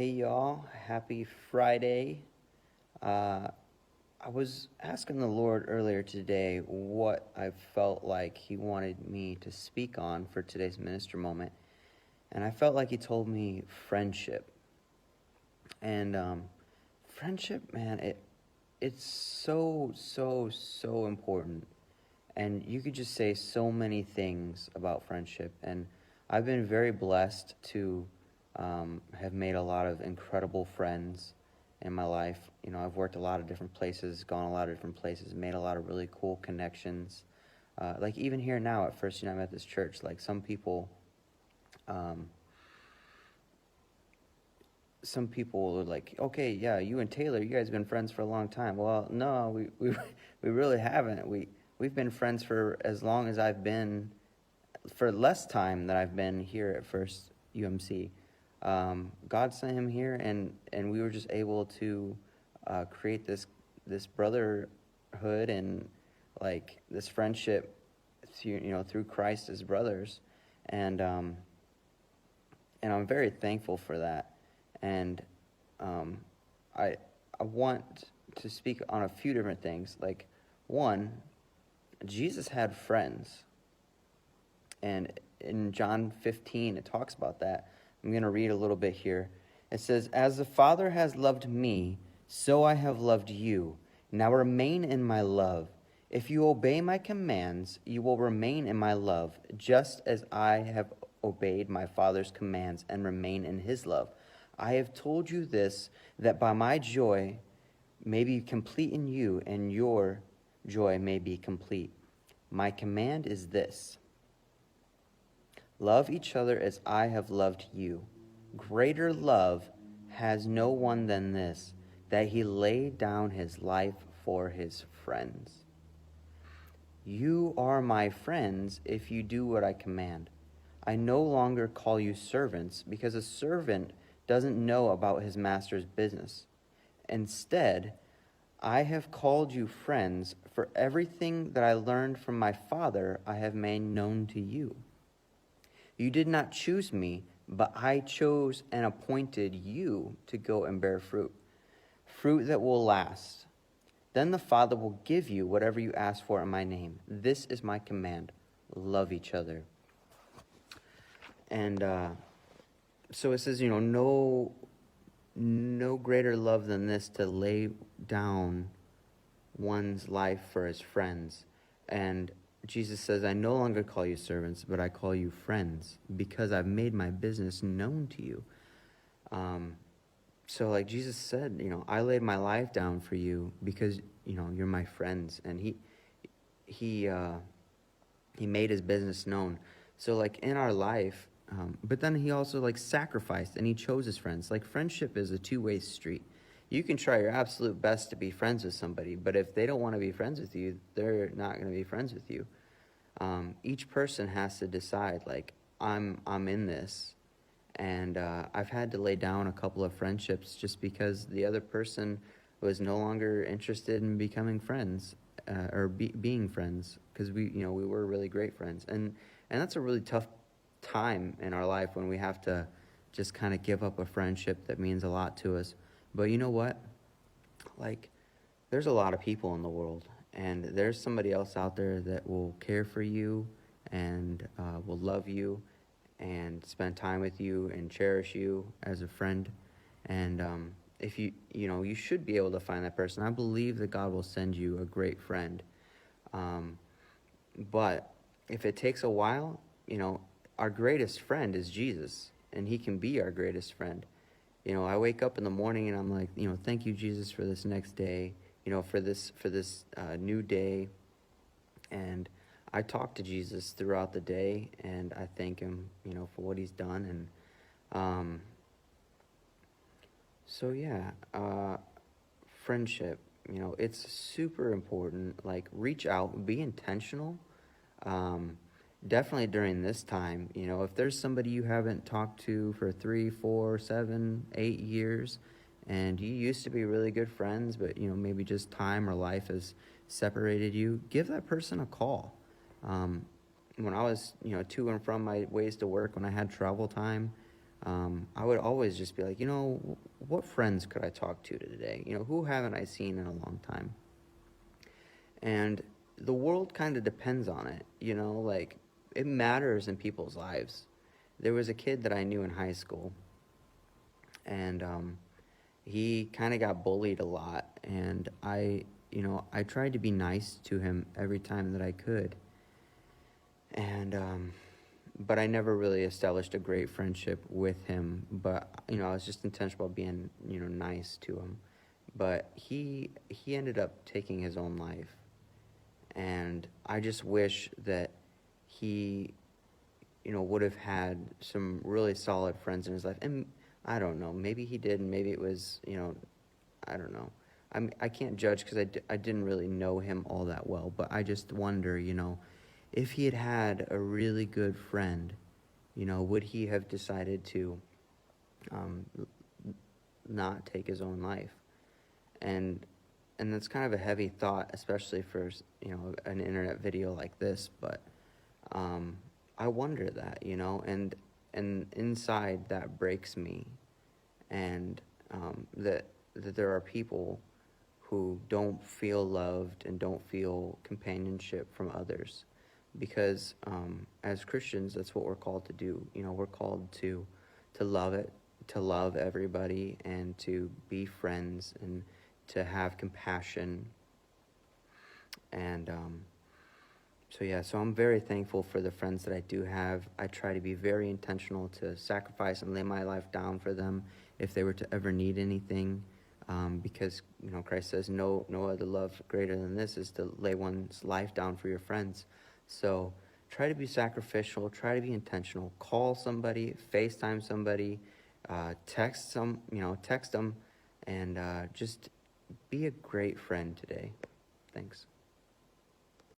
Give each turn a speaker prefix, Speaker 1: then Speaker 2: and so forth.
Speaker 1: Hey y'all, happy Friday. I was asking the Lord earlier today what I felt like He wanted me to speak on for today's minister moment. And I felt like He told me friendship. And friendship, man, it's so important. And you could just say so many things about friendship. And I've been very blessed to have made a lot of incredible friends in my life. You know, I've worked a lot of different places, gone a lot of different places, made a lot of really cool connections. Like even here now at First United Methodist Church, like some people are like, okay, yeah, you and Taylor, you guys have been friends for a long time. Well, no, we really haven't. We've been friends for as long as I've been, for less time than I've been here at First UMC. God sent him here, and we were just able to create this brotherhood and like this friendship through Christ as brothers, and I'm very thankful for that. And I want to speak on a few different things. Like, one, Jesus had friends. And in John 15, it talks about that. I'm going to read a little bit here. It says, "As the Father has loved me, so I have loved you. Now remain in my love. If you obey my commands, you will remain in my love, just as I have obeyed my Father's commands and remain in his love. I have told you this, that by my joy may be complete in you, and your joy may be complete. My command is this: love each other as I have loved you. Greater love has no one than this, that he laid down his life for his friends. You are my friends if you do what I command. I no longer call you servants, because a servant doesn't know about his master's business. Instead, I have called you friends, for everything that I learned from my Father I have made known to you. You did not choose me, but I chose and appointed you to go and bear fruit that will last. Then the Father will give you whatever you ask for in my name. This is my command: love each other." And so it says, no greater love than this, to lay down one's life for his friends. And Jesus says, I no longer call you servants, but I call you friends, because I've made my business known to you. So like Jesus said, I laid my life down for you because, you're my friends. And he made his business known. So like in our life, but then he also like sacrificed, and he chose his friends. Like friendship is a two-way street. You can try your absolute best to be friends with somebody, but if they don't want to be friends with you, they're not going to be friends with you. Each person has to decide, like, I'm in this, and I've had to lay down a couple of friendships just because the other person was no longer interested in becoming friends or being friends, because we were really great friends, and that's a really tough time in our life when we have to just kind of give up a friendship that means a lot to us. But you know what? Like, there's a lot of people in the world, and there's somebody else out there that will care for you and will love you and spend time with you and cherish you as a friend. And if you should be able to find that person. I believe that God will send you a great friend. But if it takes a while, our greatest friend is Jesus, and he can be our greatest friend. I wake up in the morning and I'm like, thank you, Jesus, for this next day, for this new day. And I talk to Jesus throughout the day, and I thank him, for what he's done. And friendship, it's super important. Like, reach out, be intentional. Definitely during this time, if there's somebody you haven't talked to for 3, 4, 7, 8 years, and you used to be really good friends, but, maybe just time or life has separated you, give that person a call. When I was, to and from my ways to work, when I had travel time, I would always just be like, what friends could I talk to today? Who haven't I seen in a long time? And the world kind of depends on it, like it matters in people's lives. There was a kid that I knew in high school, and he kind of got bullied a lot, and I tried to be nice to him every time that I could, and but I never really established a great friendship with him. But I was just intentional about being nice to him. But he ended up taking his own life, and I just wish that he would have had some really solid friends in his life. And I don't know, maybe he did, and maybe it was, I don't know. I can't judge because I didn't really know him all that well, but I just wonder, if he had had a really good friend, would he have decided to not take his own life? And that's kind of a heavy thought, especially for, an internet video like this, but I wonder that, and inside that breaks me, and that there are people who don't feel loved and don't feel companionship from others, because as Christians, that's what we're called to do. We're called to love it, to love everybody, and to be friends, and to have compassion, and so I'm very thankful for the friends that I do have. I try to be very intentional to sacrifice and lay my life down for them if they were to ever need anything, because Christ says no other love greater than this is to lay one's life down for your friends. So try to be sacrificial, try to be intentional, call somebody, FaceTime somebody, text them, and just be a great friend today. Thanks.